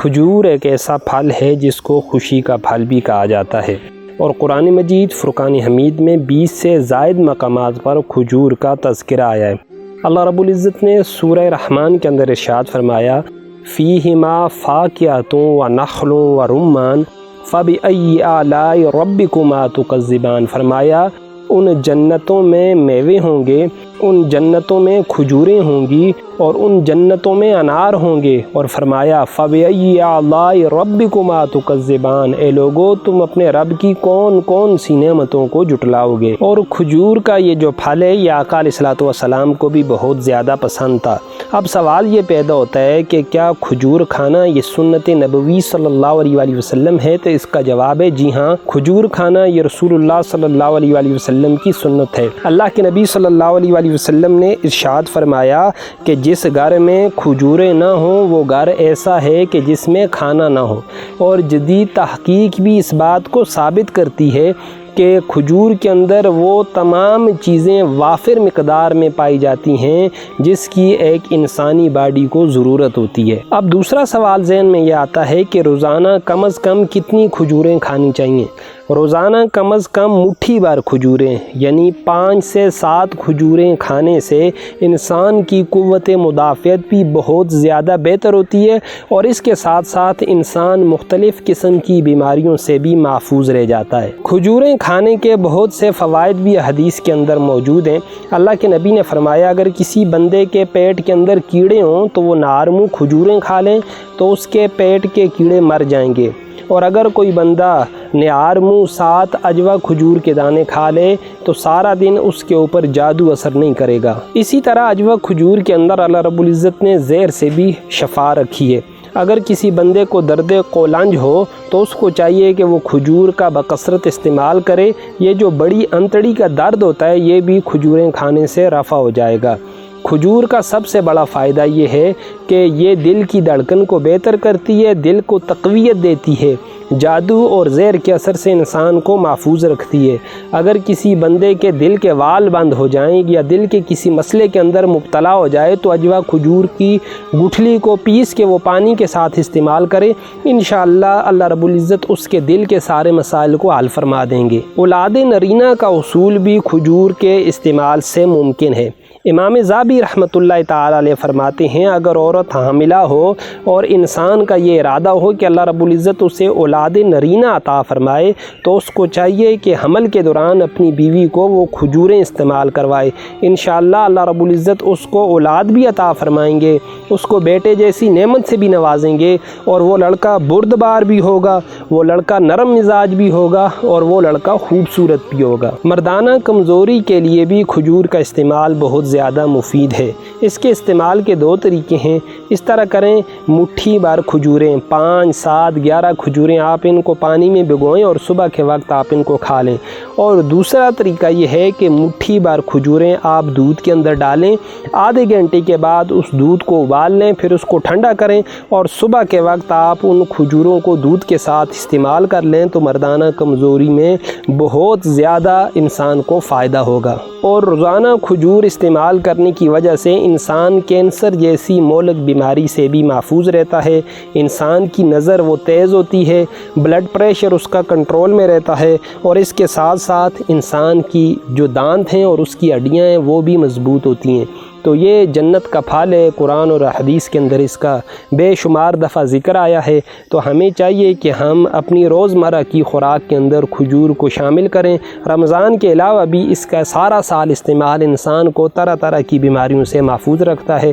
کھجور ایک ایسا پھل ہے جس کو خوشی کا پھل بھی کہا جاتا ہے، اور قرآن مجید فرقان حمید میں 20 سے زائد مقامات پر کھجور کا تذکرہ آیا ہے۔ اللہ رب العزت نے سورہ رحمان کے اندر ارشاد فرمایا فیہما فاکہۃ ونخل ورمان فبأی آلاء ربکما تکذبان، فرمایا ان جنتوں میں میوے ہوں گے، ان جنتوں میں کھجوریں ہوں گی، اور ان جنتوں میں انار ہوں گے، اور فرمایا فَبِأَيِّ آلَاءِ رَبِّكُمَا تُكَذِّبَانِ، اے لوگو تم اپنے رب کی کون کون سی نعمتوں کو جھٹلاؤ گے۔ اور کھجور کا یہ جو پھل ہے یہ آقا علیہ الصلوۃ والسلام کو بھی بہت زیادہ پسند تھا۔ اب سوال یہ پیدا ہوتا ہے کہ کیا کھجور کھانا یہ سنت نبوی صلی اللہ علیہ وآلہ وسلم ہے؟ تو اس کا جواب ہے جی ہاں، کھجور کھانا یہ رسول اللہ صلی اللہ علیہ وآلہ وسلم کی سنت ہے۔ اللہ کے نبی صلی اللہ علیہ وآلہ وسلم نے ارشاد فرمایا کہ جس گھر میں کھجوریں نہ ہوں وہ گھر ایسا ہے کہ جس میں کھانا نہ ہو، اور جدید تحقیق بھی اس بات کو ثابت کرتی ہے کہ کھجور کے اندر وہ تمام چیزیں وافر مقدار میں پائی جاتی ہیں جس کی ایک انسانی باڈی کو ضرورت ہوتی ہے۔ اب دوسرا سوال ذہن میں یہ آتا ہے کہ روزانہ کم از کم کتنی کھجوریں کھانی چاہیے؟ روزانہ کم از کم مٹھی بھر کھجوریں یعنی 5 سے 7 کھجوریں کھانے سے انسان کی قوت مدافعت بھی بہت زیادہ بہتر ہوتی ہے، اور اس کے ساتھ ساتھ انسان مختلف قسم کی بیماریوں سے بھی محفوظ رہ جاتا ہے۔ کھجوریں کھانے کے بہت سے فوائد بھی حدیث کے اندر موجود ہیں۔ اللہ کے نبی نے فرمایا اگر کسی بندے کے پیٹ کے اندر کیڑے ہوں تو وہ نارمو کھجوریں کھا لیں تو اس کے پیٹ کے کیڑے مر جائیں گے، اور اگر کوئی بندہ نارمو 7 عجوہ کھجور کے دانے کھا لے تو سارا دن اس کے اوپر جادو اثر نہیں کرے گا۔ اسی طرح عجوہ کھجور کے اندر اللہ رب العزت نے زہر سے بھی شفا رکھی ہے۔ اگر کسی بندے کو درد قولنج ہو تو اس کو چاہیے کہ وہ کھجور کا بکثرت استعمال کرے۔ یہ جو بڑی انتڑی کا درد ہوتا ہے یہ بھی کھجوریں کھانے سے رفع ہو جائے گا۔ کھجور کا سب سے بڑا فائدہ یہ ہے کہ یہ دل کی دھڑکن کو بہتر کرتی ہے، دل کو تقویت دیتی ہے، جادو اور زہر کے اثر سے انسان کو محفوظ رکھتی ہے۔ اگر کسی بندے کے دل کے وال بند ہو جائیں یا دل کے کسی مسئلے کے اندر مبتلا ہو جائے تو عجوہ کھجور کی گٹھلی کو پیس کے وہ پانی کے ساتھ استعمال کرے، انشاءاللہ اللہ رب العزت اس کے دل کے سارے مسائل کو حل فرما دیں گے۔ اولاد نرینہ کا حصول بھی کھجور کے استعمال سے ممکن ہے۔ امام ذابی رحمۃ اللہ تعالی علیہ فرماتے ہیں اگر عورت حاملہ ہو اور انسان کا یہ ارادہ ہو کہ اللہ رب العزت اسے اولاد نرینہ عطا فرمائے تو اس کو چاہیے کہ حمل کے دوران اپنی بیوی کو وہ کھجوریں استعمال کروائے، انشاءاللہ اللہ رب العزت اس کو اولاد بھی عطا فرمائیں گے، اس کو بیٹے جیسی نعمت سے بھی نوازیں گے، اور وہ لڑکا بردبار بھی ہوگا، وہ لڑکا نرم مزاج بھی ہوگا، اور وہ لڑکا خوبصورت بھی ہوگا۔ مردانہ کمزوری کے لیے بھی کھجور کا استعمال بہت زیادہ مفید ہے۔ اس کے استعمال کے 2 طریقے ہیں۔ اس طرح کریں مٹھی بھر کھجوریں 5 7 11 کھجوریں آپ ان کو پانی میں بھگوئیں اور صبح کے وقت آپ ان کو کھا لیں، اور دوسرا طریقہ یہ ہے کہ مٹھی بھر کھجوریں آپ دودھ کے اندر ڈالیں، آدھے گھنٹے کے بعد اس دودھ کو ابال لیں، پھر اس کو ٹھنڈا کریں اور صبح کے وقت آپ ان کھجوروں کو دودھ کے ساتھ استعمال کر لیں تو مردانہ کمزوری میں بہت زیادہ انسان کو فائدہ ہوگا۔ اور روزانہ کھجور استعمال کرنے کی وجہ سے انسان کینسر جیسی مہلک بیماری سے بھی محفوظ رہتا ہے، انسان کی نظر وہ تیز ہوتی ہے، بلڈ پریشر اس کا کنٹرول میں رہتا ہے، اور اس کے ساتھ ساتھ انسان کی جو دانت ہیں اور اس کی ہڈیاں ہیں وہ بھی مضبوط ہوتی ہیں۔ تو یہ جنت کا پھل ہے، قرآن اور حدیث کے اندر اس کا بے شمار دفعہ ذکر آیا ہے، تو ہمیں چاہیے کہ ہم اپنی روزمرہ کی خوراک کے اندر کھجور کو شامل کریں۔ رمضان کے علاوہ بھی اس کا سارا سال استعمال انسان کو طرح طرح کی بیماریوں سے محفوظ رکھتا ہے۔